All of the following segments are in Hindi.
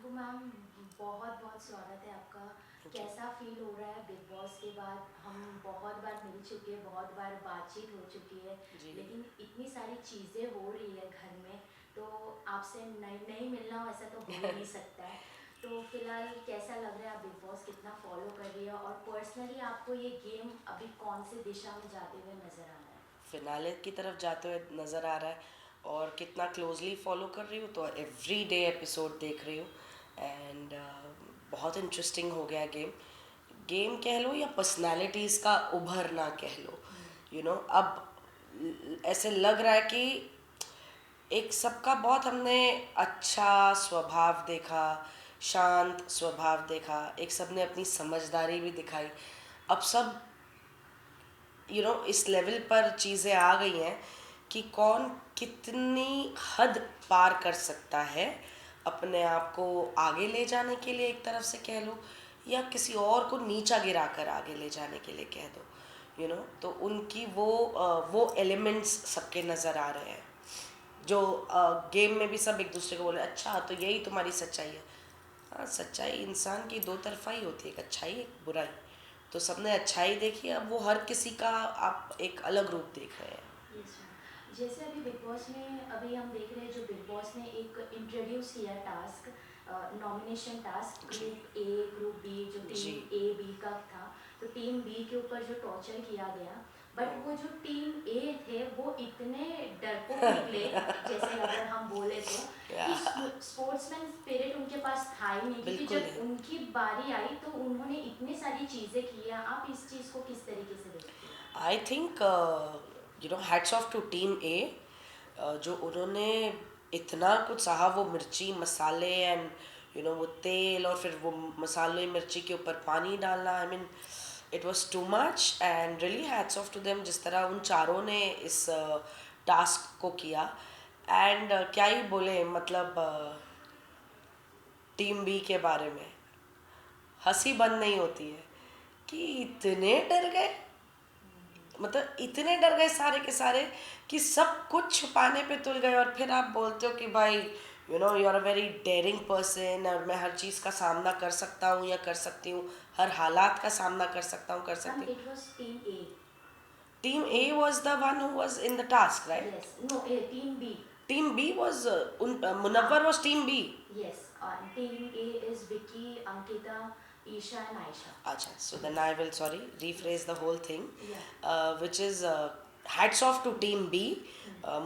रिंकू मैम, बहुत बहुत स्वागत है आपका। कैसा फील हो रहा है बिग बॉस के बाद? हम बहुत बार मिल चुके हैं, बहुत बार बातचीत हो चुकी है, जी। लेकिन इतनी सारी चीज़ें हो रही है घर में, तो आपसे नहीं नहीं मिलना हो ऐसा तो हो ही नहीं सकता है। तो फिलहाल कैसा लग रहा है? आप बिग बॉस कितना फॉलो कर रही है, और पर्सनली आपको ये गेम अभी कौन सी दिशा में जाते हुए नज़र आ रहा है? फिनाले की तरफ जाते हुए नज़र आ रहा है। और कितना क्लोजली फॉलो कर रही हूँ तो एवरी डे एपिसोड देख रही हूँ। एंड बहुत इंटरेस्टिंग हो गया गेम। गेम कह लो या पर्सनालिटीज़ का उभरना कह लो। अब ऐसे लग रहा है कि एक सबका बहुत हमने अच्छा स्वभाव देखा, शांत स्वभाव देखा, एक सबने अपनी समझदारी भी दिखाई। अब सब इस लेवल पर चीज़ें आ गई हैं कि कौन कितनी हद पार कर सकता है अपने आप को आगे ले जाने के लिए, एक तरफ से कह लो, या किसी और को नीचा गिरा कर आगे ले जाने के लिए कह दो। तो उनकी वो एलिमेंट्स सबके नज़र आ रहे हैं। जो गेम में भी सब एक दूसरे को बोले, अच्छा तो यही तुम्हारी सच्चाई है। हाँ, सच्चाई इंसान की दो तरफा ही होती है, एक अच्छाई एक बुराई। तो सबने अच्छाई देखी, अब वो हर किसी का आप एक अलग रूप देख रहे हैं। यस मैम, जैसे अभी बिग बॉस में अभी हम देख रहे हैं, जो बिग बॉस ने एक इंट्रोड्यूस किया टास्क, नॉमिनेशन टास्क, जी। ग्रुप ए ग्रुप बी, जो जी। टीम ए बी का था। तो टीम बी के ऊपर जो टॉर्चर किया गया, बट वो जो टीम ए थे वो इतने डरपोक निकले, जैसे अगर हम बोले तो, या कि स्पोर्ट्समैन स्पिरिट उनके पास था ही नहीं, क्योंकि बिल्कुल जब नहीं। उनकी बारी आई तो उन्होंने इतनी सारी चीज़ें की हैं। आप इस चीज़ को किस तरीके से देखते हैं? I think hats off to team A, जो उन्होंने इतना कुछ सहा, वो मिर्ची मसाले एंड वो तेल, और फिर वो मसाले मिर्ची के ऊपर पानी डालना। I mean it was too much and really hats off to them, जिस तरह उन चारों ने इस टास्क को किया। एंड क्या ही बोले, मतलब टीम बी के बारे में हंसी बंद नहीं होती है कि इतने डर गए, मतलब इतने डर गए सारे के सारे कि सब कुछ छुपाने पे तुल गए। और फिर आप बोलते हो कि भाई you are a very daring person, और मैं हर चीज़ का सामना कर सकता हूँ या कर सकती हूँ, हर हालात का सामना कर सकता हूँ, कर सकती मैम, हूँ। It was team A. Team A team was the one who was in the task, right? Yes, no, A team B. Team B was हाँ, Munawar was team B. Yes, team A is Vicky, Ankita, Isha and Ayesha. Acha, so then yes, I will, sorry, rephrase yes, the whole thing, या, which is hats off to team B,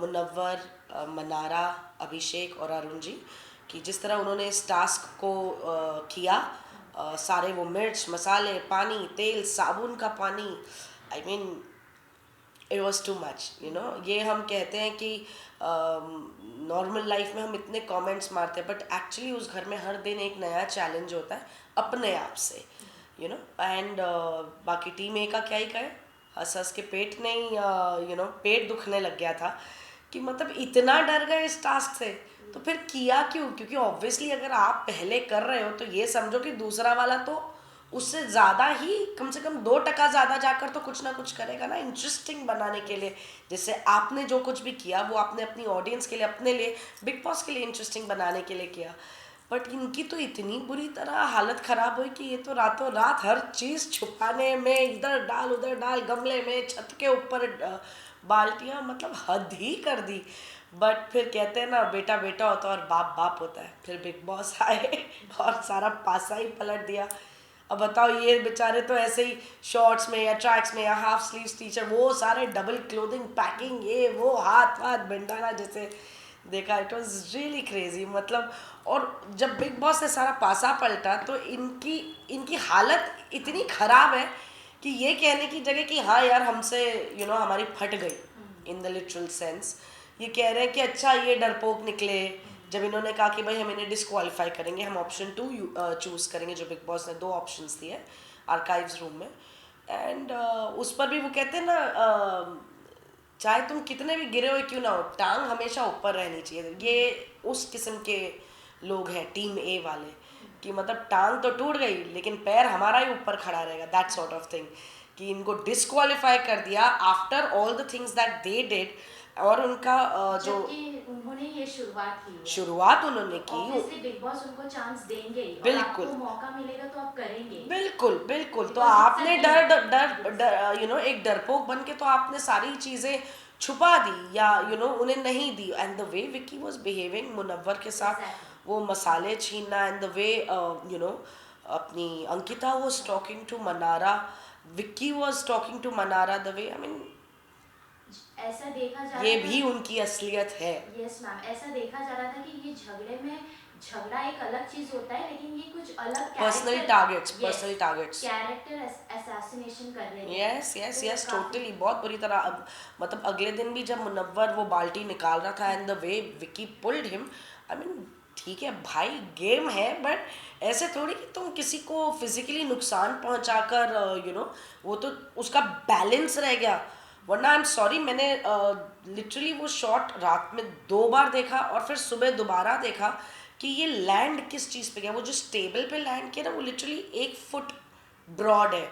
Munawar, Mannara, Abhishek और अरुण जी, कि जिस तरह उन्होंने इस टास्क को किया। सारे वो मिर्च मसाले, पानी, तेल, साबुन का पानी, आई mean it was too much. ये हम कहते हैं कि नॉर्मल लाइफ में हम इतने कमेंट्स मारते हैं, बट एक्चुअली उस घर में हर दिन एक नया चैलेंज होता है अपने आप से। एंड बाकी टीम ए का क्या ही कहे, हंस हंस के पेट नहीं, पेट दुखने लग गया था कि मतलब इतना डर गए इस टास्क से। तो फिर किया क्यों? क्योंकि ऑब्वियसली अगर आप पहले कर रहे हो तो ये समझो कि दूसरा वाला तो उससे ज़्यादा ही, कम से कम 2% ज़्यादा जाकर तो कुछ ना कुछ करेगा ना, इंटरेस्टिंग बनाने के लिए। जैसे आपने जो कुछ भी किया वो आपने अपनी ऑडियंस के लिए, अपने लिए, बिग बॉस के लिए इंटरेस्टिंग बनाने के लिए किया। बट इनकी तो इतनी बुरी तरह हालत ख़राब हुई कि ये तो रातों रात हर चीज़ छुपाने में, इधर डाल उधर डाल, गमले में, छत के ऊपर बाल्टियाँ, मतलब हद ही कर दी। बट फिर कहते हैं ना, बेटा बेटा होता है और बाप बाप होता है। फिर बिग बॉस आए और सारा पासा ही पलट दिया। अब बताओ, ये बेचारे तो ऐसे ही शॉर्ट्स में या ट्रैक्स में या हाफ स्लीव्स टी शर्ट, वो सारे डबल क्लोथिंग पैकिंग, ये वो, हाथ वाथ बंडाना जैसे देखा। इट वॉज रियली क्रेजी, मतलब। और जब बिग बॉस ने सारा पासा पलटा तो इनकी इनकी हालत इतनी ख़राब है कि ये कहने की जगह कि हाँ यार हमसे हमारी फट गई, इन द लिटरल सेंस। ये कह रहे हैं कि अच्छा ये डरपोक निकले। जब इन्होंने कहा कि भाई हम इन्हें डिस्क्वालीफाई करेंगे, हम ऑप्शन 2 चूज़ करेंगे, जो बिग बॉस ने 2 ऑप्शंस दिए आर्काइव्स रूम में। एंड उस पर भी वो कहते हैं ना, चाहे तुम कितने भी गिरे हुए क्यों ना हो, टांग हमेशा ऊपर रहनी चाहिए। ये उस किस्म के लोग हैं टीम ए वाले, कि मतलब टांग तो टूट गई लेकिन पैर हमारा ही ऊपर खड़ा रहेगा, दैट सॉर्ट ऑफ थिंग। कि इनको डिस्क्वालीफाई कर दिया after all the things that they did. और उनका जो जबकि उन्होंने ये शुरुआत की है, शुरुआत उन्होंने की, ऑब्वियसली बिग बॉस उनको चांस देंगे ही, और बिल्कुल आपको मौका मिलेगा तो आप करेंगे। बिल्कुल बिल्कुल। तो Because it's a आपने डर dream. डर Yes. डर यू नो एक डरपोक बन के तो आपने सारी चीजें छुपा दी या उन्हें नहीं दी। And the way Vicky was behaving Munawar के साथ, Exactly. वो मसाले छीनना, एंड द वे अपनी Ankita was talking to Mannara, Vicky was talking to Mannara, the way I mean ऐसा देखा जा ये रहा था, भी उनकी असलियत है। यस मैम, ऐसा देखा जा रहा था कि ये झगड़े में, झगड़ा एक अलग चीज होता है, लेकिन ये कुछ अलग पर्सनल टारगेट्स कैरेक्टर असैसिनेशन कर रहे थे। यस यस तो यस काफी- टोटली, बहुत बुरी तरह। अब मतलब अगले दिन भी जब मुनव्वर वो बाल्टी निकाल रहा था and the way Vicky pulled him, I mean ठीक है भाई, गेम है, बट ऐसे थोड़ी कि तुम किसी को फिजिकली नुकसान पहुंचाकर वो तो उसका बैलेंस रह गया। वरना आई एम सॉरी, मैंने लिटरली वो शॉट रात में 2 बार देखा और फिर सुबह दोबारा देखा कि ये लैंड किस चीज़ पे गया। वो जिस टेबल पे लैंड किया ना, वो लिटरली 1 फुट ब्रॉड है।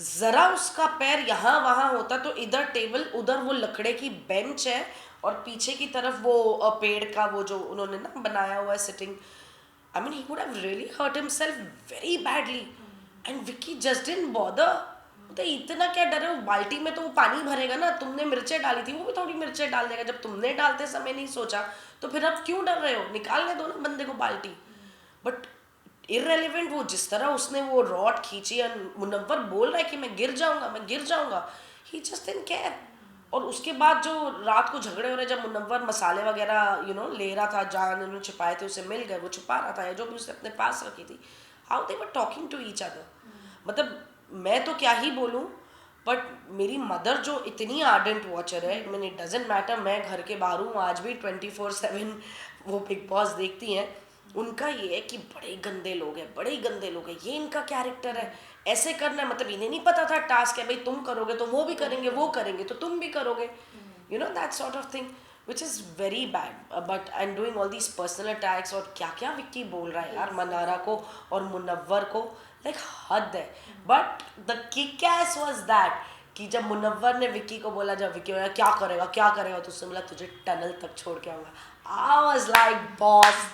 ज़रा उसका पैर यहाँ वहाँ होता तो इधर टेबल, उधर वो लकड़े की बेंच है, और पीछे की तरफ वो पेड़ का वो जो उन्होंने ना बनाया हुआ है sitting, I mean he would have really hurt himself very badly. And Vicky just didn't bother. तो इतना क्या डर है, वो बाल्टी में तो वो पानी भरेगा ना, तुमने मिर्चें डाली थी, वो भी थोड़ी मिर्चें डाल देगा। जब तुमने डालते समय नहीं सोचा तो फिर अब क्यों डर रहे हो, निकालने दो ना बंदे को बाल्टी। बट इररेलेवेंट, वो जिस तरह उसने वो रॉड खींची, मुनव्वर बोल रहा है कि मैं गिर जाऊंगा, ही जस्ट डिडंट केयर। और उसके बाद जो रात को झगड़े हो रहे, जब मुनव्वर मसाले वगैरह ले रहा था, जहाँ उन्होंने छुपाए थे उसे मिल गए, वो छुपा रहा था या जो भी उसने अपने पास रखी थी, how they were talking to each other. मतलब मैं तो क्या ही बोलूँ, बट मेरी मदर जो इतनी आर्डेंट वॉचर है, मीन इट डजेंट मैटर मैं घर के बाहर हूँ, आज भी 24/7 वो बिग बॉस देखती हैं, उनका ये है कि बड़े गंदे लोग हैं, ये इनका कैरेक्टर है, ऐसे करना है। मतलब इन्हें नहीं पता था टास्क है भाई, तुम करोगे तो वो भी करेंगे, वो करेंगे तो तुम भी करोगे, that sort of thing, which is very bad. But I am doing all these personal attacks, और क्या क्या विक्की बोल रहा है यार मनारा को और मुनव्वर को, लाइक हद है। But the kick S was that कि जब मुनव्वर ने विक्की को बोला, जब विक्की बोला क्या करेगा, तो उसने बोला तुझे टनल तक छोड़ के आऊँगा। आई वाज लाइक बॉस,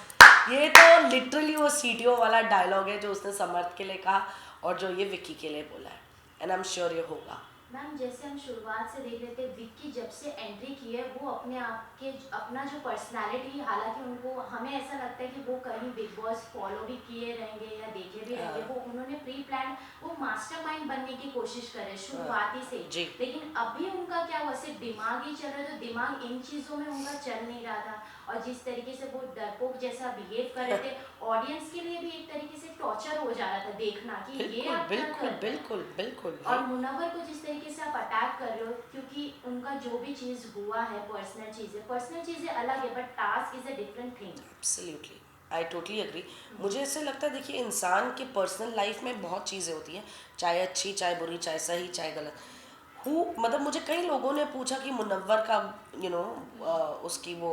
ये तो लिटरली वो सीटीओ वाला डायलॉग है जो उसने समर्थ के लिए कहा और जो ये विक्की के लिए बोला है, एंड आई एम श्योर ये होगा। मैम जैसे हम शुरुआत से देख रहे थे, विक्की जब से एंट्री की है वो अपने आप के अपना जो पर्सनालिटी, हालांकि उनको हमें ऐसा लगता है कि वो कहीं बिग बॉस फॉलो भी किए रहेंगे या देखे भी रहेंगे, वो उन्होंने प्री प्लान, वो मास्टरमाइंड बनने की कोशिश कर रहे शुरुआती से जी। लेकिन अभी उनका क्या हुआ, सिर्फ दिमाग ही चल रहा है, तो दिमाग इन चीज़ों में उनका चल नहीं रहा था। और जिस तरीके से वो डरपोक जैसा बिहेव कर रहे थे, ऑडियंस के लिए भी एक तरीके से टॉर्चर हो जा रहा था देखना कि ये आप क्या कर रहे हो। बिल्कुल और मुनव्वर को जिस तरीके से आप अटैक कर रहे हो, क्योंकि उनका जो भी चीज़ हुआ है, पर्सनल चीज़ें अलग है, but task is a different thing. Absolutely, I totally agree. मुझे ऐसे लगता है, देखिए इंसान के पर्सनल लाइफ में बहुत चीज़ें होती हैं, चाहे अच्छी चाहे बुरी, चाहे सही चाहे गलत। मतलब मुझे कई लोगों ने पूछा कि मुनव्वर का उसकी वो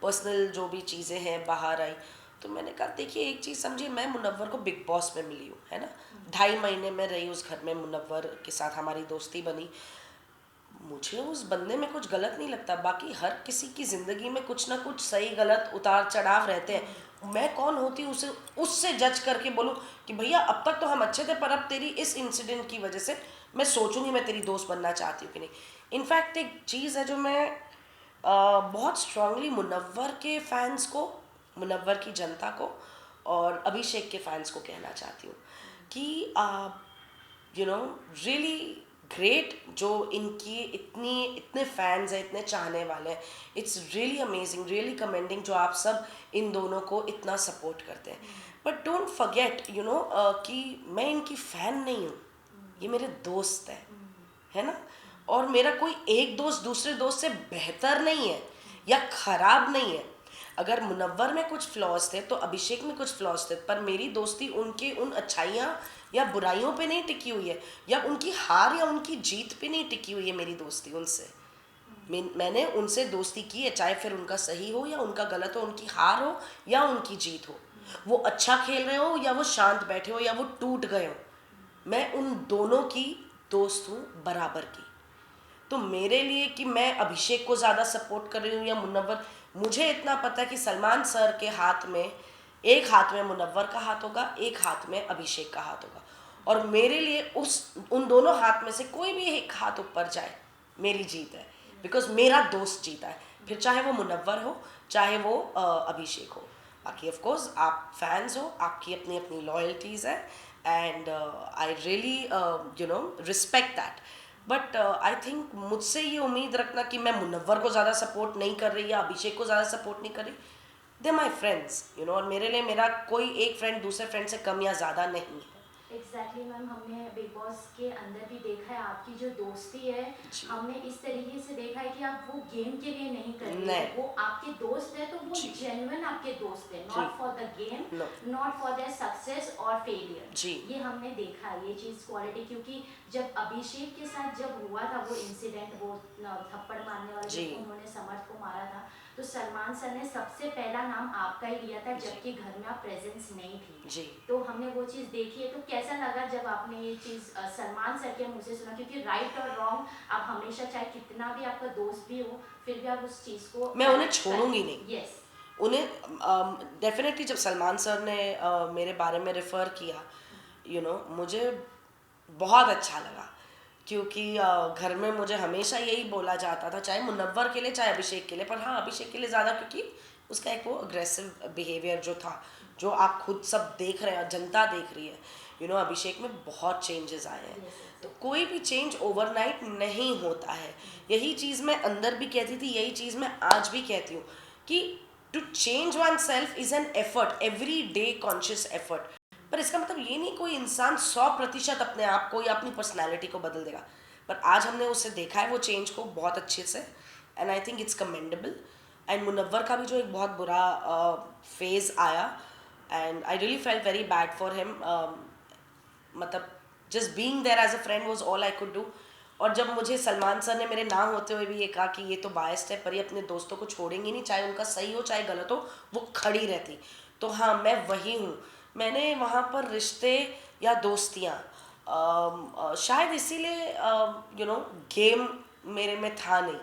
पर्सनल जो भी चीज़ें हैं बाहर आई, तो मैंने कहा देखिए एक चीज़ समझिए, मैं मुनव्वर को बिग बॉस में मिली हूँ, है ना, 2.5 महीने में रही उस घर में, मुनव्वर के साथ हमारी दोस्ती बनी, मुझे उस बंदे में कुछ गलत नहीं लगता। बाकी हर किसी की ज़िंदगी में कुछ ना कुछ सही गलत उतार चढ़ाव रहते हैं। मैं कौन होती उसे उससे जज करके बोलूँ कि भैया अब तक तो हम अच्छे थे, पर अब तेरी इस इंसिडेंट की वजह से मैं सोचूंगी मैं तेरी दोस्त बनना चाहती हूँ कि नहीं। इनफैक्ट एक चीज़ है जो मैं बहुत स्ट्रांगली मुनव्वर के फैंस को, मुनव्वर की जनता को और अभिषेक के फैंस को कहना चाहती हूँ कि रियली ग्रेट जो इनकी इतने फैंस हैं, इतने चाहने वाले हैं, it's really amazing, really commending जो आप सब इन दोनों को इतना सपोर्ट करते हैं। बट डोंट फॉरगेट कि मैं इनकी फ़ैन नहीं हूँ, ये मेरे दोस्त हैं, है ना, और मेरा कोई एक दोस्त दूसरे दोस्त से बेहतर नहीं है या ख़राब नहीं है। अगर मुनव्वर में कुछ फ्लॉज थे तो अभिषेक में कुछ फ्लॉज थे, पर मेरी दोस्ती उनके उन अच्छाइयाँ या बुराइयों पे नहीं टिकी हुई है, या उनकी हार या उनकी जीत पे नहीं टिकी हुई है मेरी दोस्ती उनसे। मैंने उनसे दोस्ती की है, चाहे फिर उनका सही हो या उनका गलत हो, उनकी हार हो या उनकी जीत हो, वो अच्छा खेल रहे हो या वो शांत बैठे हो या वो टूट गए हो, मैं उन दोनों की दोस्त हूँ बराबर की। तो मेरे लिए कि मैं अभिषेक को ज़्यादा सपोर्ट कर रही हूँ या मुनव्वर, मुझे इतना पता है कि सलमान सर के हाथ में, एक हाथ में मुनव्वर का हाथ होगा, एक हाथ में अभिषेक का हाथ होगा, और मेरे लिए उन दोनों हाथ में से कोई भी एक हाथ ऊपर जाए मेरी जीत है, बिकॉज मेरा दोस्त जीता है, फिर चाहे वो मुनव्वर हो चाहे वो अभिषेक हो। बाकी ऑफ कोर्स आप फैंस हो, आपकी अपनी अपनी लॉयल्टीज़ है, and I really respect that. But I think मुझसे ये उम्मीद रखना कि मैं मुनव्वर को ज़्यादा सपोर्ट नहीं कर रही या अभिषेक को ज़्यादा सपोर्ट नहीं कर रही, दे माई फ्रेंड्स और मेरे लिए मेरा कोई एक फ्रेंड दूसरे फ्रेंड से कम या ज़्यादा नहीं है। एग्जैक्टली मैम, हमने बिग बॉस के अंदर भी देखा है आपकी जो दोस्ती है, जी। हमने इस तरीके से देखा है कि आप वो गेम के लिए नहीं कर रही नहीं। है, वो आपके दोस्त है तो वो जी। जेन्युइन आपके दोस्त है, जी। Not for the game, no. Not for their success और फेलियर। जी। ये हमने देखा है, ये चीज़ क्वालिटी, क्योंकि जब अभिषेक के साथ जब हुआ था वो इंसिडेंट, वो थप्पड़ मारने वाला जी। जब उन्होंने समर्थ को मारा था, तो सलमान सर ने सबसे पहला नाम आपका ही लिया था, जबकि घर में आप प्रेजेंस नहीं थी। जी। तो हमने वो चीज़ देखी है, तो कैसा लगा जब आपने ये चीज़ सलमान सर के मुँह से सुना, क्योंकि राइट और रॉन्ग आप हमेशा, चाहे कितना भी आपका दोस्त भी हो, फिर भी आप उस चीज़ को, मैं उन्हें छोड़ूंगी नहीं। यस। उन्हें डेफिनेटली जब सलमान सर ने मेरे बारे में रेफ़र किया, मुझे बहुत अच्छा लगा, क्योंकि घर में मुझे हमेशा यही बोला जाता था, चाहे मुनव्वर के लिए चाहे अभिषेक के लिए, पर हाँ अभिषेक के लिए ज़्यादा, क्योंकि उसका एक वो अग्रेसिव बिहेवियर जो था, जो आप खुद सब देख रहे हैं, जनता देख रही है, अभिषेक में बहुत चेंजेस आए हैं। तो कोई भी चेंज ओवरनाइट नहीं होता है, यही चीज़ मैं अंदर भी कहती थी, यही चीज़ मैं आज भी कहती हूँ कि to change oneself is an effort, every day conscious effort. पर इसका मतलब ये नहीं कोई इंसान 100% अपने आप को या अपनी पर्सनैलिटी को बदल देगा, पर आज हमने उसे देखा है वो चेंज को बहुत अच्छे से, and I think it's commendable. And Munawar का भी जो एक बहुत बुरा फेज़ आया, and I really felt very bad for him, मतलब just being there as a friend was all I could do. और जब मुझे सलमान सर ने मेरे ना होते हुए भी ये कहा कि ये तो बायस्ड है, पर ये अपने दोस्तों को छोड़ेंगी नहीं, चाहे उनका सही हो चाहे गलत हो, वो खड़ी रहती। तो हाँ, मैं वही हूँ। मैंने वहाँ पर रिश्ते या दोस्तियाँ, शायद इसीलिए गेम मेरे में था नहीं,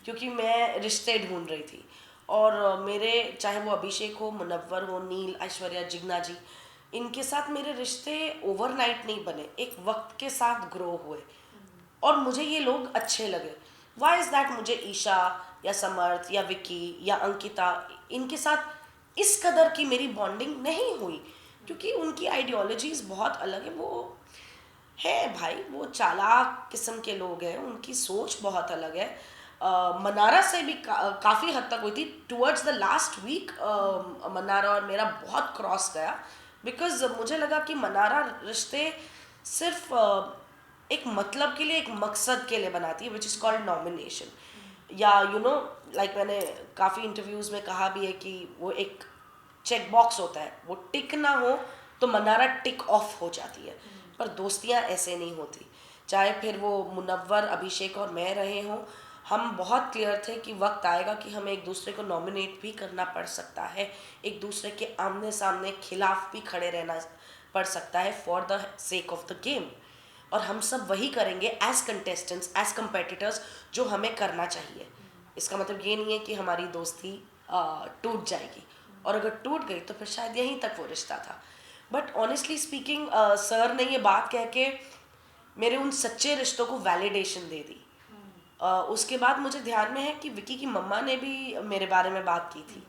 क्योंकि मैं रिश्ते ढूंढ रही थी, और मेरे चाहे वो अभिषेक हो, मुनव्वर हो, नील, ऐश्वर्या, जिग्ना जी, इनके साथ मेरे रिश्ते ओवरनाइट नहीं बने, एक वक्त के साथ ग्रो हुए, और मुझे ये लोग अच्छे लगे। वाई इज़ दैट मुझे ईशा या समर्थ या विक्की या अंकिता, इनके साथ इस कदर की मेरी बॉन्डिंग नहीं हुई, क्योंकि उनकी आइडियोलॉजीज़ बहुत अलग है। वो है भाई, वो चालाक किस्म के लोग हैं, उनकी सोच बहुत अलग है। मनारा से भी काफ़ी हद तक हुई थी, towards the last week Mannara और मेरा बहुत क्रॉस गया, बिकॉज मुझे लगा कि मनारा रिश्ते सिर्फ एक मतलब के लिए, एक मकसद के लिए बनाती है, विच इज़ कॉल्ड नॉमिनेशन, या लाइक मैंने काफ़ी इंटरव्यूज़ में कहा भी है कि वो एक चेक बॉक्स होता है, वो टिक ना हो तो मनारा टिक ऑफ हो जाती है, पर दोस्तियाँ ऐसे नहीं होती। चाहे फिर वो मुनव्वर, अभिषेक और मैं रहे हों, हम बहुत क्लियर थे कि वक्त आएगा कि हमें एक दूसरे को नॉमिनेट भी करना पड़ सकता है, एक दूसरे के आमने सामने खिलाफ भी खड़े रहना पड़ सकता है for the sake of the game, और हम सब वही करेंगे एज कंटेस्टेंट्स, एज कंपेटिटर्स, जो हमें करना चाहिए। इसका मतलब ये नहीं है कि हमारी दोस्ती टूट जाएगी, और अगर टूट गई तो फिर शायद यहीं तक वो रिश्ता था। बट ऑनेस्टली स्पीकिंग, सर ने ये बात कह के मेरे उन सच्चे रिश्तों को वैलिडेशन दे दी। उसके बाद मुझे ध्यान में है कि विकी की मम्मा ने भी मेरे बारे में बात की थी,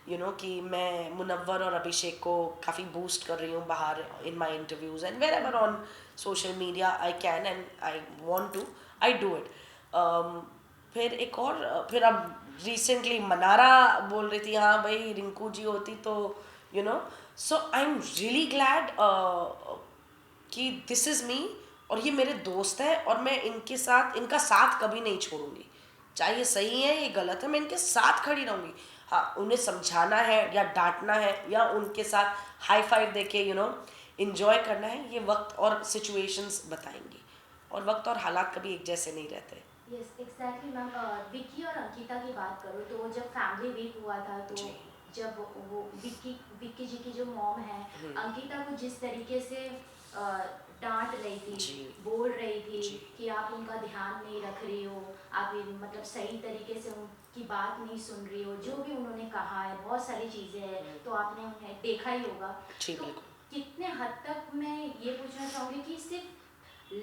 कि मैं मुनव्वर और अभिषेक को काफ़ी बूस्ट कर रही हूँ बाहर, in my interviews and wherever on social media I can and I want to, I do it. फिर एक और, फिर अब रिसेंटली मनारा बोल रही थी, हाँ भाई रिंकू जी होती तो सो आई एम रियली ग्लैड कि दिस इज़ मी, और ये मेरे दोस्त हैं, और मैं इनका साथ कभी नहीं छोड़ूंगी, चाहे ये सही है ये गलत है, मैं इनके साथ खड़ी रहूंगी। हाँ, उन्हें समझाना है या डांटना है या उनके साथ हाई फाइव देके इंजॉय करना है, ये वक्त और सिचुएशंस बताएंगी, और वक्त और हालात कभी एक जैसे नहीं रहते। यस एग्जैक्टली मैम, विक्की और अंकिता की बात करो तो जब फैमिली वीक हुआ था, तो जी। जब वो विक्की विक्की जी की जो मॉम है, अंकिता को जिस तरीके से डांट रही थी, जी। बोल रही थी जी। कि आप उनका ध्यान नहीं रख रही हो, आप मतलब सही तरीके से उनकी बात नहीं सुन रही हो, जो भी उन्होंने कहा है, बहुत सारी चीज़ें हैं, तो आपने उन्हें देखा ही होगा। जी तो बिल्कुल। कितने हद तक मैं ये पूछना चाहूँगी कि सिर्फ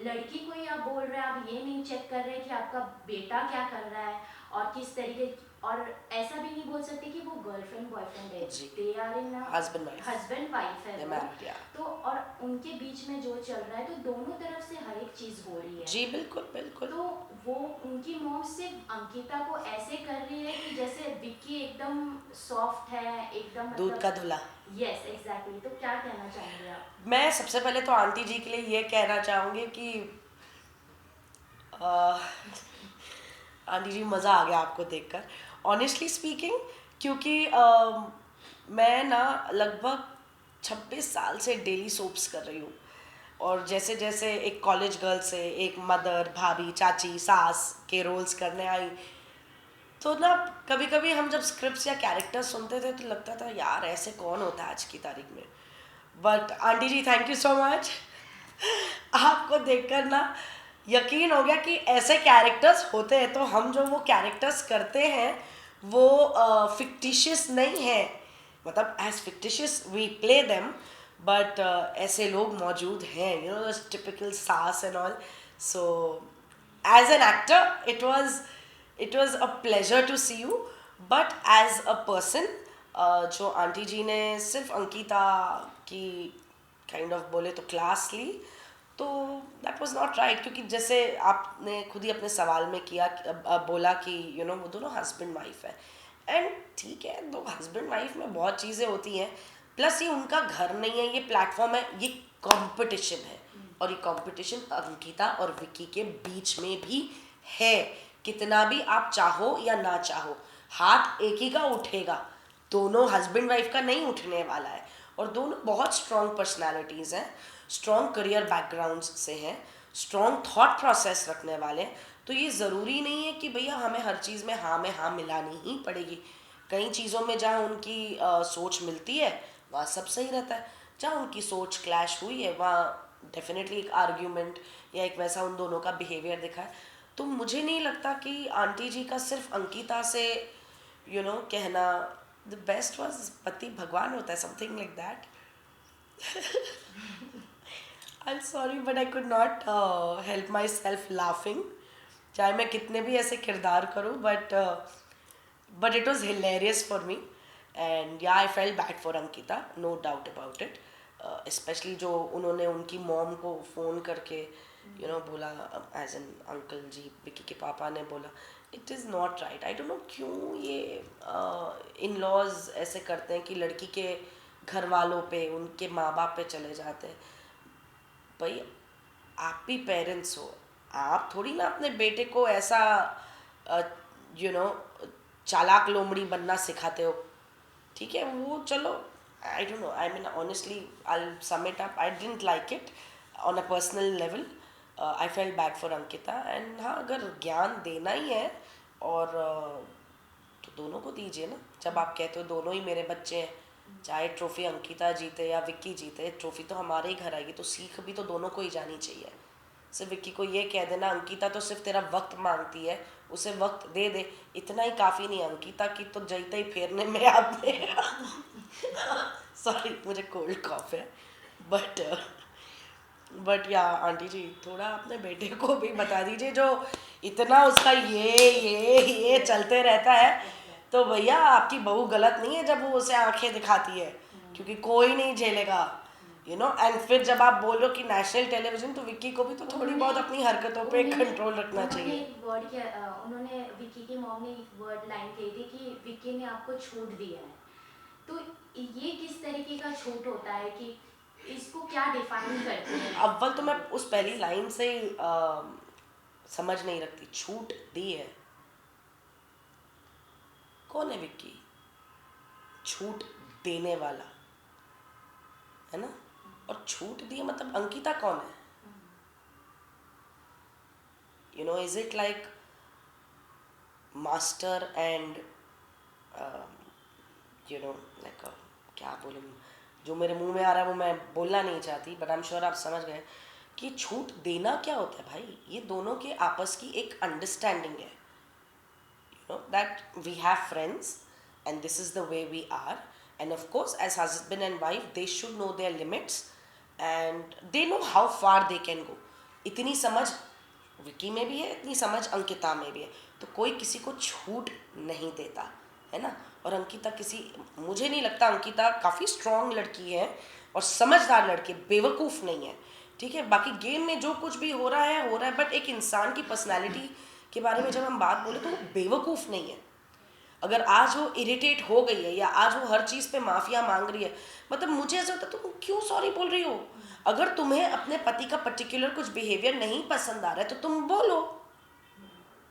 लड़की को ही आप बोल रहे हैं, आप ये नहीं चेक कर रहे कि आपका बेटा क्या कर रहा है और किस तरीके, और ऐसा भी नहीं बोल सकते कि वो गर्लफ्रेंड बॉयफ्रेंड है, जी। They are in husband wife. Husband wife है दे वो। मैरिड या। तो और उनके बीच में जो चल रहा है, तो दोनों तरफ से हर एक चीज़ हो रही है। जी बिल्कुल बिल्कुल। तो वो उनकी मॉम सिर्फ अंकिता को ऐसे कर रही है कि जैसे विक्की एकदम सॉफ्ट है, एकदम दूध का मतलब। धुला। यस एग्जैक्टली, तो क्या कहना चाहेंगे आप? मैं सबसे पहले तो आंटी जी के लिए ये कहना चाहूँगी कि आंटी जी मज़ा आ गया आपको देखकर, ऑनेस्टली स्पीकिंग, क्योंकि मैं ना लगभग 26 साल से डेली सोप्स कर रही हूँ, और जैसे जैसे एक कॉलेज गर्ल से एक मदर, भाभी, चाची, सास के रोल्स करने आई, तो ना कभी कभी हम जब स्क्रिप्ट्स या कैरेक्टर्स सुनते थे तो लगता था यार ऐसे कौन होता है आज की तारीख में। But aunty ji thank you so much, आपको देखकर ना यकीन हो गया कि ऐसे कैरेक्टर्स होते हैं, तो हम जो वो कैरेक्टर्स करते हैं वो फिक्टिशियस नहीं है, मतलब as fictitious we play them, but ऐसे लोग मौजूद हैं, यू नो टिपिकल सास and all. So as an actor it was a pleasure to see you, but as a person, जो आंटी जी ने सिर्फ अंकिता की काइंड ऑफ बोले तो क्लास ली, तो दैट वाज नॉट राइट, क्योंकि जैसे आपने खुद ही अपने सवाल में किया बोला कि यू नो वो दोनों हस्बैंड वाइफ है, एंड ठीक है, दो हस्बैंड वाइफ में बहुत चीज़ें होती हैं, प्लस ये उनका घर नहीं है, ये प्लेटफॉर्म है, ये कंपटीशन है, और ये कंपटीशन अंकिता और विक्की के बीच में भी है। कितना भी आप चाहो या ना चाहो, हाथ एक ही का उठेगा, दोनों हस्बैंड वाइफ का नहीं उठने वाला है, और दोनों बहुत स्ट्रॉन्ग पर्सनालिटीज़ हैं, स्ट्रॉन्ग करियर बैकग्राउंड से हैं, स्ट्रॉन्ग थॉट प्रोसेस रखने वाले हैं, तो ये ज़रूरी नहीं है कि भैया हमें हर चीज़ में हाँ मिलानी ही पड़ेगी। कई चीज़ों में जहाँ उनकी सोच मिलती है वहाँ सब सही रहता है, जहाँ उनकी सोच क्लैश हुई है वहाँ डेफिनेटली एक आर्ग्यूमेंट या एक वैसा उन दोनों का बिहेवियर दिखा है। तो मुझे नहीं लगता कि आंटी जी का सिर्फ अंकिता से यू नो कहना द बेस्ट वाज पति भगवान होता है, something like that. I am sorry but I could not help my self laughing, चाहे मैं कितने भी ऐसे किरदार करूँ, but it was hilarious for me, and yeah I felt bad for Ankita, no doubt about it, especially जो उन्होंने उनकी मॉम को फ़ोन करके यू नो बोला, एज एन अंकल जी, विक्की के पापा ने बोला, it is not right. I don't no क्यों ये इन लॉज ऐसे करते हैं कि लड़की के घर वालों पे, उनके माँ बाप पे चले जाते हैं। भाई आप भी पेरेंट्स हो, आप थोड़ी ना अपने बेटे को ऐसा यू नो चालाक लोमड़ी बनना सिखाते हो, ठीक है, वो चलो I don't know, I mean honestly I sum it up, I didn't like it on a personal level, I felt bad for Ankita, and हाँ अगर ज्ञान देना ही है और तो दोनों को दीजिए ना, जब आप कहते हो दोनों ही मेरे बच्चे हैं, चाहे ट्रॉफी अंकिता जीते या विक्की जीते, ट्रॉफी तो हमारे ही घर आएगी, तो सीख भी तो दोनों को ही जानी चाहिए। सिर्फ विक्की को ये कह देना अंकिता तो सिर्फ तेरा वक्त मांगती है, उसे वक्त दे दे, इतना ही काफ़ी नहीं, अंकिता की तो जैते ही फेरने में आपने सॉरी मुझे कोल्ड कॉफ है, बट या आंटी जी थोड़ा अपने बेटे को भी बता दीजिए, जो इतना उसका ये चलते रहता है, तो भैया आपकी बहू गलत नहीं है जब वो उसे आंखें दिखाती है, क्योंकि कोई नहीं झेलेगा, यू नो। एंड फिर जब आप बोल रहे हो कि नेशनल टेलीविजन, तो विक्की को भी तो थोड़ी बहुत अपनी हरकतों पे कंट्रोल रखना चाहिए। उन्होंने विक्की की मॉम ने एक वर्ड लाइन कही थी कि विक्की ने आपको छूट दिया है, तो ये किस तरीके का छूट होता है कि इसको क्या डिफाइन करते हैं? अव्वल तो मैं उस पहली लाइन से ही समझ नहीं रखती, छूट दी है, कौन है विक्की? छूट देने वाला है ना, और छूट दी मतलब अंकिता कौन है? You know is it like master and you know like क्या बोलूँ, जो मेरे मुंह में आ रहा है वो मैं बोलना नहीं चाहती, बट आई एम श्योर आप समझ गए कि छूट देना क्या होता है भाई। ये दोनों के आपस की एक अंडरस्टैंडिंग है, you know, that we have friends and this is the way we are, and of course as husband and wife they should know their limits and they know how far they can go. इतनी समझ विकी में भी है, इतनी समझ अंकिता में भी है, तो कोई किसी को छूट नहीं देता है ना। और अंकिता मुझे नहीं लगता, अंकिता काफ़ी स्ट्रांग लड़की है और समझदार लड़की, बेवकूफ़ नहीं है, ठीक है। बाकी गेम में जो कुछ भी हो रहा है, बट एक इंसान की पर्सनैलिटी के बारे में जब हम बात बोले तो वो बेवकूफ़ नहीं है। अगर आज वो इरिटेट हो गई है या आज वो हर चीज़ पे माफिया मांग रही है, मतलब मुझे ऐसा होता है तुम क्यों सॉरी बोल रही हो। अगर तुम्हें अपने पति का पर्टिकुलर कुछ बिहेवियर नहीं पसंद आ रहा है तो तुम बोलो,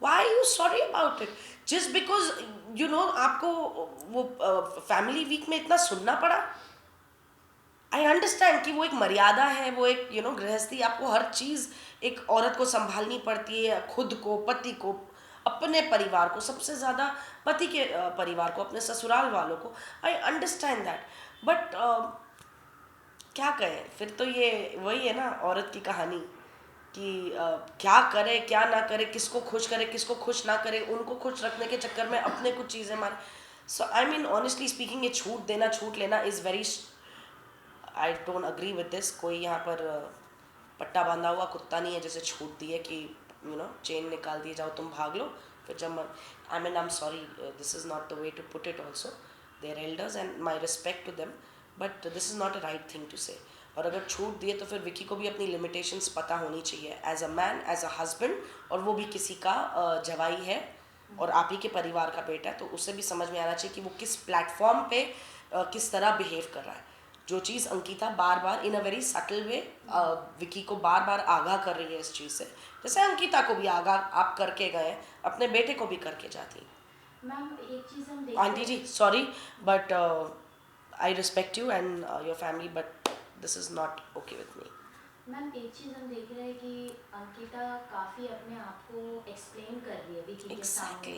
why are you sorry about it, just because you know आपको वो फैमिली वीक में इतना सुनना पड़ा। आई अंडरस्टैंड कि वो एक मर्यादा है, वो एक गृहस्थी, आपको हर चीज़ एक औरत को संभालनी पड़ती है, खुद को, पति को, अपने परिवार को, सबसे ज़्यादा पति के परिवार को, अपने ससुराल वालों को। आई अंडरस्टैंड दैट, बट क्या कहें फिर, तो ये वही है ना औरत की कहानी कि क्या करे क्या ना करे, किसको खुश करे किसको खुश ना करे, उनको खुश रखने के चक्कर में अपने कुछ चीज़ें मारे। सो आई मीन ऑनेस्टली स्पीकिंग, ये छूट देना छूट लेना is very, I don't agree with this. कोई यहाँ पर पट्टा बांधा हुआ कुत्ता नहीं है जैसे छूट दी है कि चेन निकाल दिए जाओ तुम भाग लो, फिर जब I mean I am sorry, this is not the way to put it also, they are elders and my respect to them, but this is not a right thing to say. और अगर छूट दिए तो फिर विकी को भी अपनी लिमिटेशंस पता होनी चाहिए as a man, as a husband, और वो भी किसी का जवाई है और आप ही के परिवार का बेटा है, तो उसे भी समझ में आना चाहिए कि वो किस प्लेटफॉर्म पे किस तरह बिहेव कर रहा है। जो चीज़ अंकिता बार बार in a very subtle way Vicky को बार बार आगाह कर रही है इस चीज़ से, जैसे अंकिता को भी आगाह आप करके गए, अपने बेटे को भी करके जाती। मैम एक चीज़ हम aunty ji sorry, but I respect you and your family, but this is not okay with me. Ma'am एक चीज़ हम देख रहे हैं कि अंकिता काफ़ी अपने आप को एक्सप्लेन कर रही है विकी के सामने,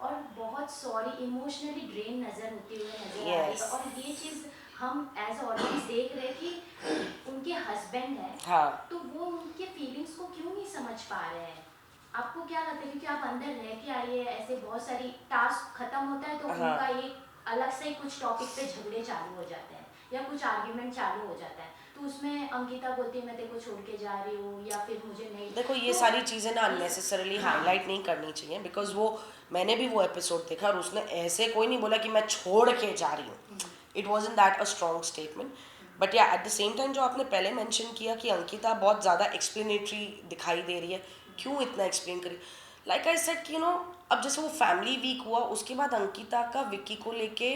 और बहुत सॉरी, इमोशनली ड्रेन नज़र होती हुए नजर आ रही है, और ये चीज़ हम एज ऑडियंस देख रहे हैं कि उनके हस्बैंड है, हाँ, तो वो उनके फीलिंग्स को क्यों नहीं समझ पा रहे हैं। आपको क्या लगता है, क्योंकि आप अंदर रह के आइए, ऐसे बहुत सारी टास्क खत्म होता है तो हाँ। उनका एक अलग से ही कुछ टॉपिक पे झगड़े चालू हो जाते हैं या कुछ आर्ग्यूमेंट चालू हो जाता है, तो उसमें अंकिता बोलती है मैं तेरे को छोड़ के जा रही हूँ, या फिर मुझे नहीं। देखो ये तो सारी चीज़ें ना अननेसेसरीली हाईलाइट नहीं करनी चाहिए, बिकॉज वो मैंने भी वो एपिसोड देखा और उसने ऐसे कोई नहीं बोला कि मैं छोड़ के जा रही हूँ, it was in that a strong statement. But या एट द सेम टाइम जो आपने पहले मेंशन किया कि अंकिता बहुत ज़्यादा एक्सप्लेनेटरी दिखाई दे रही है, क्यों इतना एक्सप्लेन करी, लाइक आई सेड कि अब जैसे वो फैमिली वीक हुआ उसके बाद अंकिता का विक्की को लेके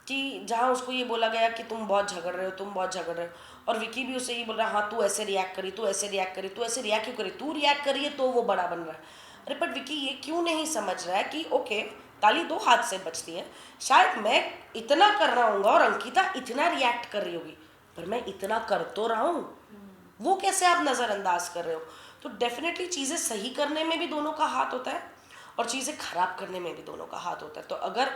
कि जहाँ उसको ये बोला गया कि तुम बहुत झगड़ रहे हो, तुम बहुत झगड़ रहे हो, और विकी भी उसे ये बोल रहा है हाँ तू ऐसे रिएक्ट करी, तू ऐसे रिएक्ट करी, तू ऐसे रिएक्ट क्यों करी, तू रिएक्ट करी है तो वो बड़ा बन रहा है। अरे बट विकी ये क्यों नहीं समझ रहा है कि ओके ताली दो हाथ से बजती है, शायद मैं इतना कर रहा हूँ और अंकिता इतना रिएक्ट कर रही होगी, पर मैं इतना कर तो रहा हूँ, वो कैसे आप नज़रअंदाज कर रहे हो। तो डेफिनेटली चीज़ें सही करने में भी दोनों का हाथ होता है और चीज़ें खराब करने में भी दोनों का हाथ होता है। तो अगर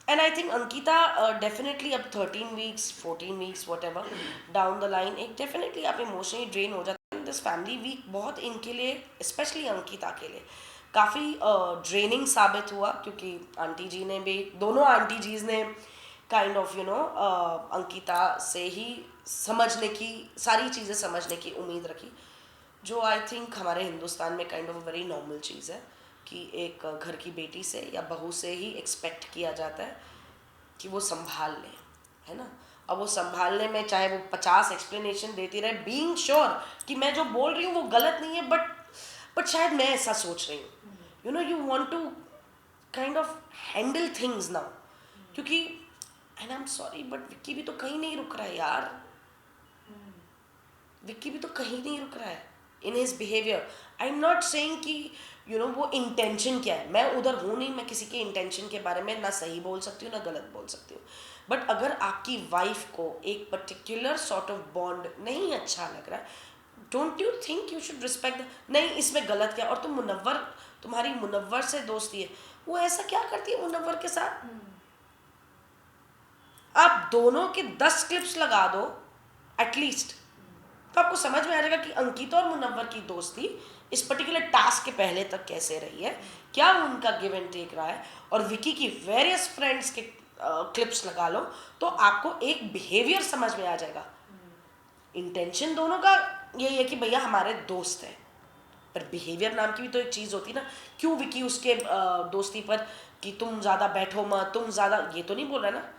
and I think Ankita definitely अब 13 weeks 14 weeks what ever down the line एक डेफिनेटली आप इमोशनली ड्रेन हो जाते हैं। दिस फैमिली वीक बहुत इनके लिए स्पेशली अंकिता के लिए काफ़ी ड्रेनिंग साबित हुआ, क्योंकि आंटी जी ने भी, दोनों आंटी जीज ने काइंड ऑफ अंकिता से ही समझने की, सारी चीज़ें समझने की उम्मीद रखी, जो आई थिंक हमारे हिंदुस्तान में काइंड ऑफ वेरी नॉर्मल चीज़ है कि एक घर की बेटी से या बहू से ही एक्सपेक्ट किया जाता है कि वो संभाल ले, है ना। अब वो संभालने में चाहे वो 50 एक्सप्लेनेशन देती रहे, बीइंग श्योर कि मैं जो बोल रही हूँ वो गलत नहीं है, बट शायद मैं ऐसा सोच रही हूँ, you want to kind of handle things now, क्योंकि and I am sorry but Vicky भी तो कहीं नहीं रुक रहा है यार, विक्की भी तो कहीं नहीं रुक रहा है in his behaviour. I am not saying कि वो इंटेंशन क्या है, मैं उधर हूँ नहीं, मैं किसी के इंटेंशन के बारे में ना सही बोल सकती हूँ ना गलत बोल सकती हूँ, बट अगर आपकी वाइफ को एक पर्टिकुलर सॉर्ट ऑफ बॉन्ड नहीं अच्छा लग रहा है, don't you think you should respect, नहीं इसमें गलत क्या, और तुम तुम्हारी मुनव्वर से दोस्ती है, वो ऐसा क्या करती है मुनव्वर के साथ, आप दोनों के 10 क्लिप्स लगा दो एटलीस्ट, तो आपको समझ में आ जाएगा कि अंकिता और मुनव्वर की दोस्ती इस पर्टिकुलर टास्क के पहले तक कैसे रही है, क्या उनका गिव एंड टेक रहा है। और विकी की वेरियस फ्रेंड्स के क्लिप्स लगा लो तो आपको एक बिहेवियर समझ में आ जाएगा। इंटेंशन दोनों का यही है कि भैया हमारे दोस्त हैं, पर बिहेवियर नाम की भी तो एक चीज़ होती है ना। क्यों विकी उसके दोस्ती पर कि तुम ज़्यादा बैठो मत, तुम ज़्यादा, ये तो नहीं बोल रहा ना।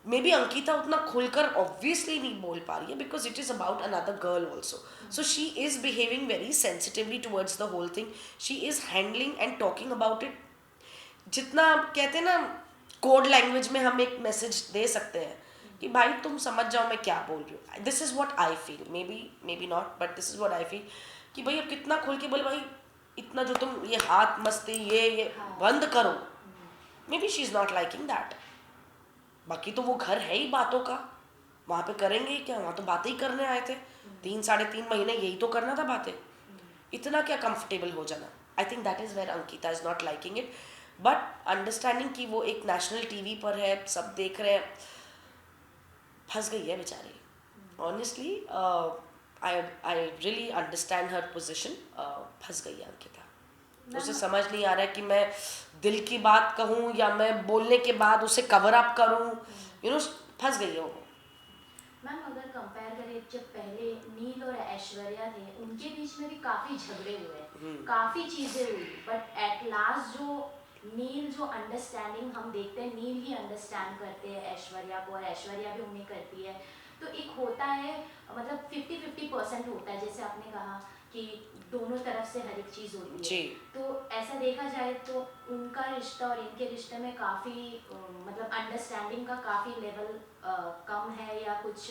मे बी अंकिता उतना खुलकर ऑब्वियसली नहीं बोल पा रही है because it is about another girl also, so she is behaving very sensitively towards the whole thing, she is handling and talking about it. जितना कहते हैं ना कोड लैंग्वेज में हम एक मैसेज दे सकते हैं कि भाई तुम समझ जाओ मैं क्या बोल रही हूँ, this is what I feel, may be not but this is what I feel कि भाई अब कितना खोल के बोले भाई इतना जो तुम ये हाथ मस्ती ये बंद करो। May be she is not liking that. बाकी तो वो घर है ही बातों का, वहाँ पे करेंगे ही क्या, वहाँ तो बातें ही करने आए थे 3-3.5 महीने, यही तो करना था बातें, इतना क्या कंफर्टेबल हो जाना। I think that is where Ankita is not liking it, but understanding कि वो एक नेशनल टीवी पर है, सब देख रहे हैं, फंस गई है बेचारी। Honestly I really understand her position, फंस गई है अंकिता। उसे समझ नहीं आ रहा है कि मैं दिल की बात कहूँ या मैं बोलने के बाद उसे कवर अप करूँ, यू नो, फंस गई है वो। मैम अगर कंपेयर करें जब पहले नील और ऐश्वर्या थे उनके बीच में भी काफ़ी झगड़े हुए, काफ़ी चीज़ें हुई, बट एट लास्ट जो नील जो अंडरस्टैंडिंग हम देखते हैं, नील ही अंडरस्टैंड करते हैं ऐश्वर्या को और ऐश्वर्या भी उन्हें करती है। तो एक होता है मतलब 50-50% होता है, जैसे आपने कहा कि दोनों तरफ से हर एक चीज़ होती है जी। तो ऐसा देखा जाए तो उनका रिश्ता और इनके रिश्ते में काफ़ी मतलब अंडरस्टैंडिंग का काफ़ी लेवल कम है या कुछ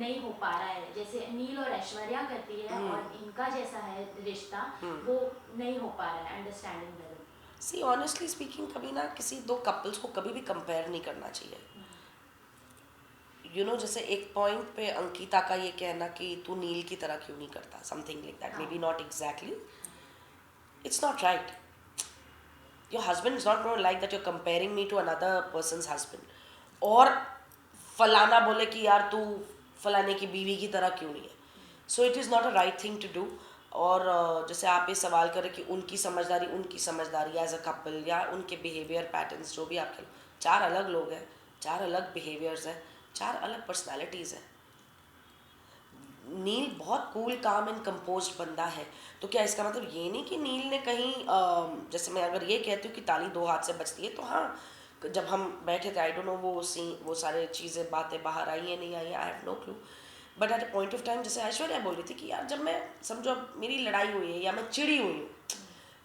नहीं हो पा रहा है, जैसे नील और ऐश्वर्या करती है और इनका जैसा है रिश्ता वो नहीं हो पा रहा है understanding level. See honestly speaking कभी ना किसी दो कपल्स को कभी भी कंपेयर नहीं करना चाहिए। यू नो जैसे एक पॉइंट पे अंकिता का ये कहना कि तू नील की तरह क्यों नहीं करता, something like that, may be not exactly, it's not right. Your husband is not going like that you're comparing me to another person's husband, और फलाना बोले कि यार तू फलाने की बीवी की तरह क्यों नहीं है, so it is not a right thing to do. और जैसे आप ये सवाल करें कि उनकी समझदारी एज अ कपल या उनके बिहेवियर पैटर्न्स जो भी आप कहें, 4 अलग लोग हैं, 4 अलग बिहेवियर्स हैं, 4 अलग पर्सनालिटीज़ हैं। नील बहुत कूल काम एंड कंपोज्ड बंदा है, तो क्या इसका मतलब ये नहीं कि नील ने कहीं जैसे मैं अगर ये कहती हूँ कि ताली 2 हाथ से बजती है, तो हाँ जब हम बैठे थे आई डोंट नो वो सारे चीज़ें बातें बाहर आई हैं नहीं आई हैं, I have no clue, but at a point of time जैसे ऐश्वर्या बोल रही थी कि यार जब मैं समझो अब मेरी लड़ाई हुई है या मैं चिड़ी हुई हूँ,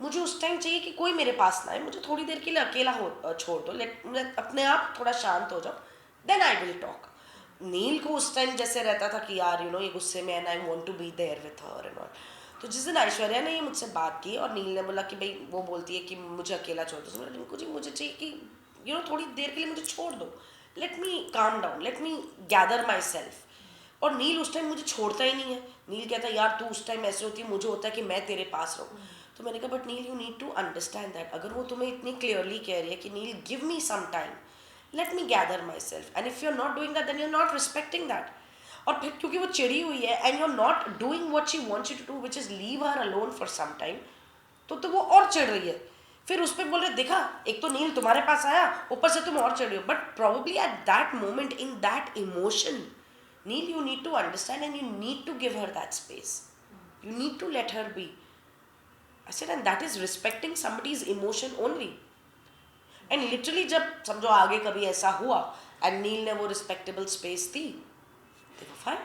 मुझे उस टाइम चाहिए कि कोई मेरे पास ना आए, मुझे थोड़ी देर के लिए अकेला छोड़ दो, लेट मैं अपने आप थोड़ा शांत हो जाऊँ, देन आई विल टॉक। नील को उस टाइम जैसे रहता था कि यार यू नो ये गुस्से में and I want to be there with her and all. तो जिस दिन ऐश्वर्या ने ये मुझसे बात की और नील ने बोला कि भाई वो बोलती है कि मुझे अकेला छोड़ दो, तो मैंने रिंकू जी मुझे चाहिए कि यू नो थोड़ी देर के लिए मुझे छोड़ दो, let me calm down, let me gather my self. और नील उस टाइम मुझे छोड़ता ही नहीं है, नील कहता है यार तू उस टाइम ऐसे होती है, मुझे होता है कि मैं तेरे पास रहूँ। तो मैंने कहा but Neel you need to understand that, अगर वो तुम्हें इतनी क्लियरली कह रही है कि Neel give me some time, let me gather myself, and if you're not doing that then you're not respecting that। और फिर क्योंकि वो चिड़ी हुई है and you're not doing what she wants you to do which is leave her alone for some time, तो वो और चिढ़ रही है, फिर उस पर बोल रहे देखा एक तो नील तुम्हारे पास आया ऊपर से तुम और चिड़ रही हो, but probably at that moment in that emotion Neel you need to understand and you need to give her that space, you need to let her be। I said and that is respecting somebody's emotion only। And literally जब समझो आगे कभी ऐसा हुआ एंड नील ने वो रिस्पेक्टेबल स्पेस दी, देखो फाइन।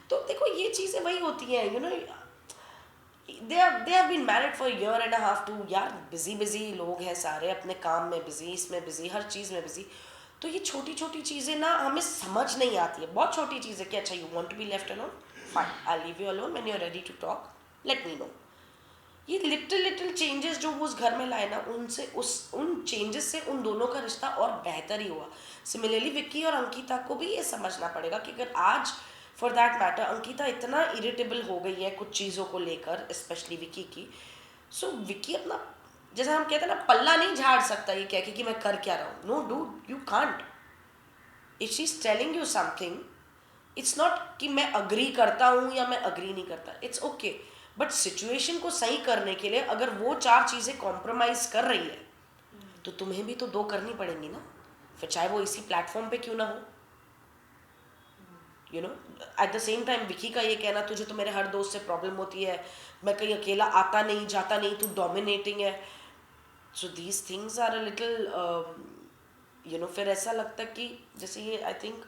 तो देखो ये चीज़ें वही होती हैं, you know they have been married for year and half too, यार बिजी लोग हैं सारे, अपने काम में बिजी, इसमें बिजी, हर चीज़ में बिजी। तो ये छोटी छोटी चीज़ें ना हमें समझ नहीं आती है, बहुत छोटी चीज़ें कि अच्छा you want to be left alone, fine I leave you alone when you are ready to talk, let me know. ये लिटिल चेंजेस जो वो उस घर में लाए ना, उन चेंजेस से उन दोनों का रिश्ता और बेहतर ही हुआ। सिमिलरली विक्की और अंकिता को भी ये समझना पड़ेगा कि अगर आज फॉर दैट मैटर अंकिता इतना इरिटेबल हो गई है कुछ चीज़ों को लेकर, स्पेशली विक्की की, सो विक्की अपना जैसे हम कहते हैं ना पल्ला नहीं झाड़ सकता ये कह के कि मैं कर क्या रहा हूँ, no do you can't. If she is telling you something, it's not कि मैं अग्री करता हूँ या मैं अग्री नहीं करता, इट्स ओके, बट सिचुएशन को सही करने के लिए अगर वो 4 चीज़ें कॉम्प्रोमाइज कर रही है तो तुम्हें भी तो 2 करनी पड़ेंगी ना, फिर चाहे वो इसी प्लेटफॉर्म पे क्यों ना हो। You know, at the same time Vicky का ये कहना तुझे तो मेरे हर दोस्त से प्रॉब्लम होती है, मैं कहीं अकेला आता नहीं जाता नहीं, तू डोमिनेटिंग है, so these things are a little you know, फिर ऐसा लगता है कि जैसे ये आई थिंक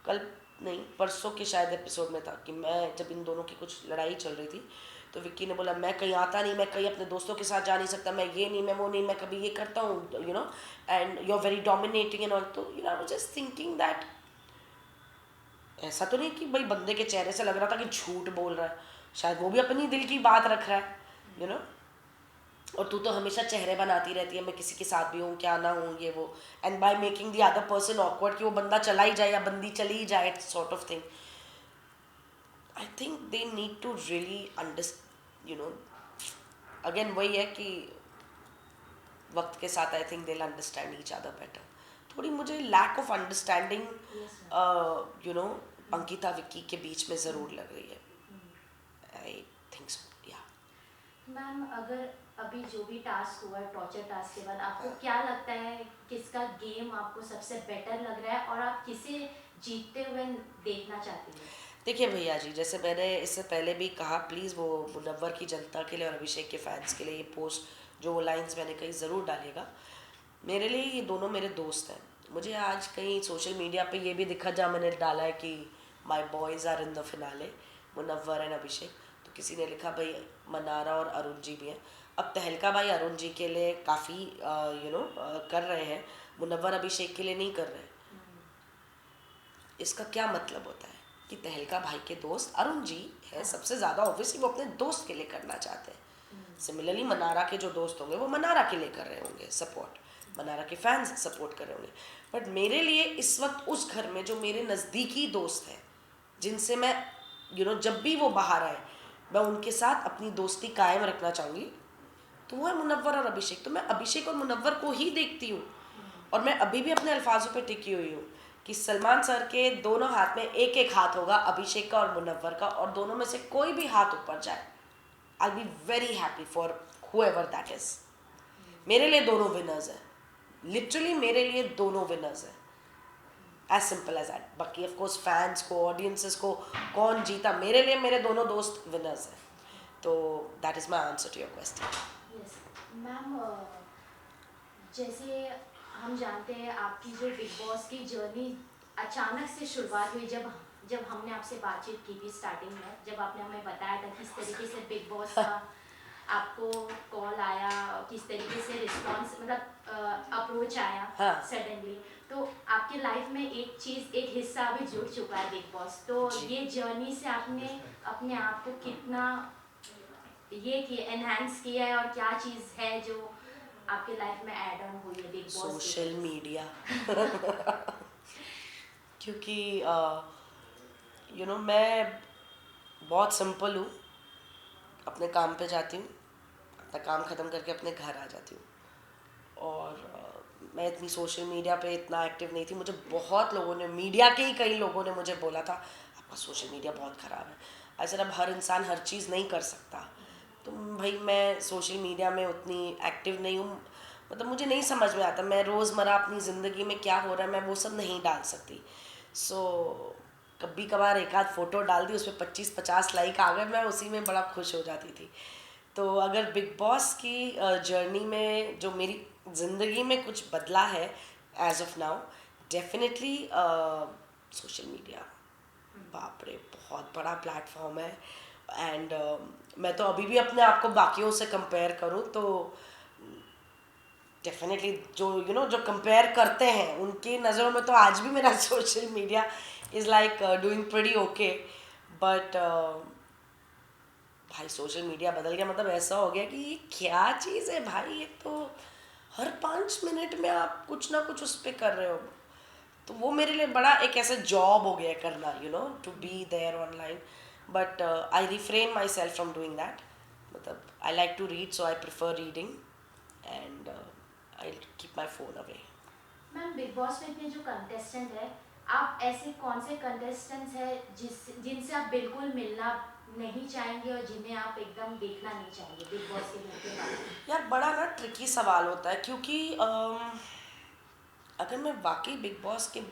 कल नहीं परसों के शायद एपिसोड में था कि मैं जब इन दोनों की कुछ लड़ाई चल रही थी तो विक्की ने बोला मैं कहीं आता नहीं, मैं कहीं अपने दोस्तों के साथ जा नहीं सकता, मैं ये नहीं, मैं वो नहीं, मैं कभी ये करता हूँ, you know, and you are very dominating and all, तो you know I was just thinking that ऐसा तो नहीं कि भाई बंदे के चेहरे से लग रहा था कि झूठ बोल रहा है, शायद वो भी अपनी दिल की बात रख रहा है, यू नो, और तू तो हमेशा चेहरे बनाती रहती है, मैं किसी के साथ भी हूँ क्या ना हूँ ये वो, and by making the other person awkward कि वो बंदा चला ही जाए या बंदी चली ही जाए, sort of thing. I think they need to really understand, you know, again वही है कि वक्त के साथ I think they will understand each other better. थोड़ी मुझे lack of understanding you know Ankita Vicky के बीच में ज़रूर लग रही है, आई थिंक सो, या। मैम अगर अभी जो भी टास्क हुआ है टॉर्चर टास्क के बाद आपको क्या लगता है किसका गेम आपको सबसे बेटर लग रहा है और आप किसे जीतते हुए देखना चाहती हैं? देखिए भैया जी, जैसे मैंने इससे पहले भी कहा, प्लीज़ वो मुनव्वर की जनता के लिए और अभिषेक के फैंस के लिए ये पोस्ट जो वो लाइंस मैंने कही ज़रूर डालेगा। मेरे लिए ये दोनों मेरे दोस्त हैं। मुझे आज कहीं सोशल मीडिया पे ये भी दिखा जहाँ मैंने डाला है कि my boys are in the finale, Munawar and Abhishek, तो किसी ने लिखा भाई मनारा और अरुण जी भी हैं। अब तहलका भाई अरुण जी के लिए काफ़ी यू नो कर रहे हैं, मुनव्वर अभिषेक के लिए नहीं कर रहे। इसका क्या मतलब होता है कि तहलका भाई के दोस्त अरुण जी है सबसे ज़्यादा, ऑब्वियसली वो अपने दोस्त के लिए करना चाहते हैं। सिमिलरली मनारा के जो दोस्त होंगे वो मनारा के लिए कर रहे होंगे सपोर्ट, मनारा के फैंस सपोर्ट कर रहे होंगे, बट मेरे लिए इस वक्त उस घर में जो मेरे नज़दीकी दोस्त हैं जिनसे मैं यू नो जब भी वो बाहर आए मैं उनके साथ अपनी दोस्ती कायम रखना चाहूँगी, तो वो है मुनव्वर और अभिषेक। तो मैं अभिषेक और मुनव्वर को ही देखती हूँ और मैं अभी भी अपने अल्फाजों पे टिकी हुई हूँ कि सलमान सर के दोनों हाथ में एक एक हाथ होगा, अभिषेक का और मुनव्वर का, और दोनों में से कोई भी हाथ ऊपर जाए I be very happy for whoever that is. मेरे लिए दोनों विनर्स हैं, लिटरली मेरे लिए दोनों विनर्स हैं, एज सिंपल एज दैट। बाकी ऑफ कोर्स फैंस को ऑडियंसेस को कौन जीता, मेरे लिए मेरे दोनों दोस्त विनर्स हैं। तो that is my answer to your question. Yes ma'am, जैसे हम जानते हैं आपकी जो बिग बॉस की जर्नी अचानक से शुरुआत हुई, जब जब हमने आपसे बातचीत की थी स्टार्टिंग में, जब आपने हमें बताया था किस तरीके से बिग बॉस का आपको कॉल आया, किस तरीके से रिस्पॉन्स मतलब अप्रोच आया हाँ। सडनली, तो आपकी लाइफ में एक चीज़ एक हिस्सा अभी जुड़ चुका है बिग बॉस, तो जी। ये जर्नी से आपने अपने आप को कितना ये किया, एनहांस किया है, और क्या चीज़ है जो आपके लाइफ में ऐड ऑन हुई है बिग बॉस? सोशल मीडिया क्योंकि यू नो मैं बहुत सिंपल हूँ, अपने काम पे जाती हूँ, अपना काम ख़त्म करके अपने घर आ जाती हूँ, और मैं इतनी सोशल मीडिया पे इतना एक्टिव नहीं थी। मुझे बहुत लोगों ने, मीडिया के ही कई लोगों ने मुझे बोला था आपका सोशल मीडिया बहुत ख़राब है। ऐसे अब हर इंसान हर चीज़ नहीं कर सकता, तो भाई मैं सोशल मीडिया में उतनी एक्टिव नहीं हूँ, मतलब मुझे नहीं समझ में आता, मैं रोज़मर्रा अपनी ज़िंदगी में क्या हो रहा है मैं वो सब नहीं डाल सकती। सो कभी कभार एक आध फ़ोटो डाल दी, उस पर 25-50 लाइक आ गए, मैं उसी में बड़ा खुश हो जाती थी। तो अगर बिग बॉस की जर्नी में जो मेरी ज़िंदगी में कुछ बदला है as of now, definitely social media, बाप रे बहुत बड़ा प्लेटफॉर्म है। एंड मैं तो अभी भी अपने आप को बाकियों से कंपेयर करूँ तो डेफिनेटली जो यू नो जो कंपेयर करते हैं उनकी नज़रों में तो आज भी मेरा social media is like doing pretty okay, but भाई सोशल मीडिया बदल गया, मतलब ऐसा हो गया कि ये क्या चीज़ है भाई, ये तो हर 5 मिनट में आप कुछ ना कुछ उस पर कर रहे हो, तो वो मेरे लिए बड़ा एक ऐसा जॉब हो गया करना, you know, to be there online, but I refrain myself from doing that. मतलब I like to read, so I prefer reading and I keep my phone away. Ma'am Bigg Boss में इतने जो कंटेस्टेंट है आप ऐसे कौन से कंटेस्टेंट्स हैं जिनसे आप बिल्कुल मिलना नहीं चाहेंगे और जिन्हें आप एकदम देखना नहीं चाहेंगे बिग बॉस के घर के बाहर? यार बड़ा ना ट्रिकी सवाल होता है, क्योंकि अगर मैं वाकई बिग बॉस के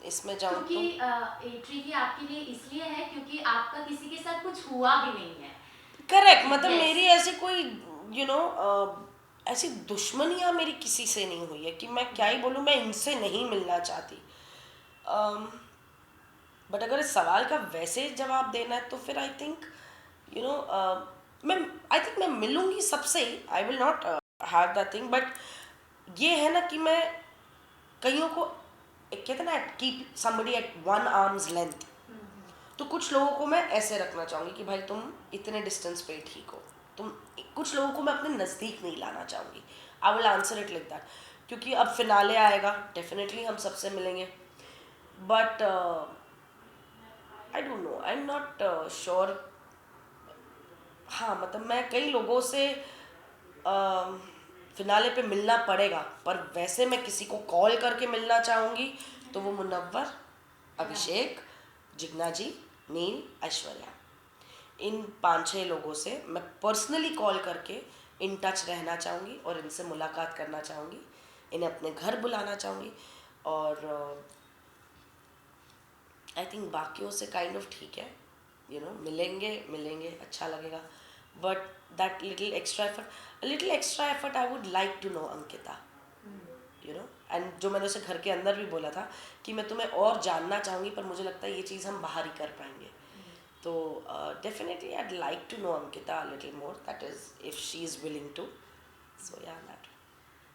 इसमें जाऊँ क्योंकि तो ट्रिकी आपके लिए इसलिए है क्योंकि आपका किसी के साथ कुछ हुआ भी नहीं है। करेक्ट, मतलब Yes. मेरी ऐसी कोई ऐसी दुश्मनियाँ मेरी किसी से नहीं हुई है कि मैं क्या ही बोलूँ, मैं इनसे नहीं मिलना चाहती। बट अगर इस सवाल का वैसे जवाब देना है तो फिर आई थिंक यू नो मैं मिलूंगी सबसे। I will not have that thing, but ये है ना कि मैं कईयों को एक कहते हैं ना, keep somebody at one arm's length. तो कुछ लोगों को मैं ऐसे रखना चाहूँगी कि भाई तुम इतने डिस्टेंस पे ठीक हो, तुम। कुछ लोगों को मैं अपने नज़दीक नहीं लाना चाहूँगी। I will answer it like that, क्योंकि अब फिनाले आएगा, डेफिनेटली हम सबसे मिलेंगे, but I don't know, I am not sure. हाँ मतलब मैं कई लोगों से फिनाले पे मिलना पड़ेगा, पर वैसे मैं किसी को कॉल करके मिलना चाहूँगी तो वो मुनव्वर, अभिषेक, जिग्ना जी, नील, ऐश्वर्या, इन 5-6 लोगों से मैं पर्सनली कॉल करके इन टच रहना चाहूँगी और इनसे मुलाकात करना चाहूँगी, इन्हें अपने घर बुलाना चाहूँगी। और आई थिंक बाकियों से काइंड ऑफ ठीक है, मिलेंगे मिलेंगे अच्छा लगेगा, but that little extra effort I would like to know Ankita, and जो मैंने उसे घर के अंदर भी बोला था कि मैं तुम्हें और जानना चाहूँगी, पर मुझे लगता है ये चीज़ हम बाहर ही कर पाएंगे। तो definitely I like to know Ankita little more, that is if she is willing to, so yeah that.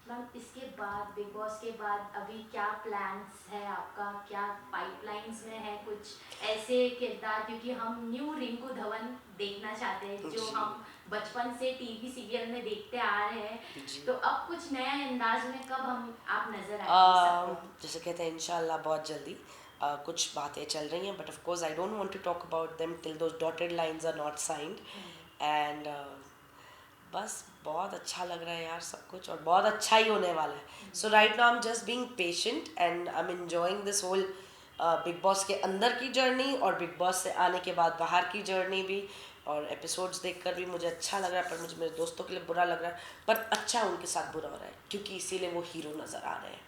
Ma'am इसके बाद बिग बॉस के बाद अभी क्या प्लान्स है आपका, क्या पाइपलाइंस में है कुछ ऐसे किरदार, क्योंकि हम न्यू रिंकू धवन देखना चाहते हैं जो जी। हम बचपन से टीवी सीरियल में देखते आ रहे हैं, जी। तो अब कुछ नया अंदाज में कब हम आप नजर आएंगे सबको? जैसे कहते हैं इंशाल्लाह बहुत जल्दी कुछ बातें चल रही हैं, but of course I don't want to talk about them till those dotted lines are not signed. And बस बहुत अच्छा लग रहा है यार सब कुछ, और बहुत अच्छा ही होने वाला है। So right now I am just being patient and I am enjoying this whole Bigg Boss के अंदर की जर्नी और बिग बॉस से आने के बाद बाहर की जर्नी भी, और एपिसोड्स देखकर भी मुझे अच्छा लग रहा है, पर मुझे मेरे दोस्तों के लिए बुरा लग रहा है, पर अच्छा उनके साथ बुरा हो रहा है क्योंकि इसीलिए वो हीरो नज़र आ रहे हैं।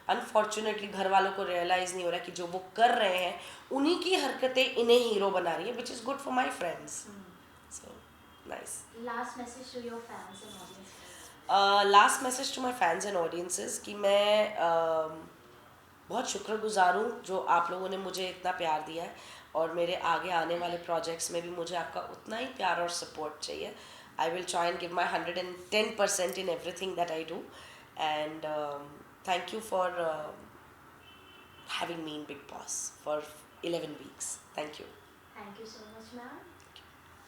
अनफॉर्चुनेटली घर वालों को रियलाइज़ नहीं हो रहा है कि जो वो कर रहे हैं उन्हीं की हरकतें इन्हें हीरो बना रही है, which is good for my friends. So nice. Last message to your fans and audience? Last message to my fans and audiences कि मैं बहुत शुक्रगुजार हूँ जो आप लोगों ने मुझे इतना प्यार दिया है, और मेरे आगे आने वाले प्रोजेक्ट्स में भी मुझे आपका उतना ही प्यार और सपोर्ट चाहिए। I will try and give my 110% in everything that I do, and thank you for having me in Big Boss for 11 weeks. Thank you. Thank you so much ma'am.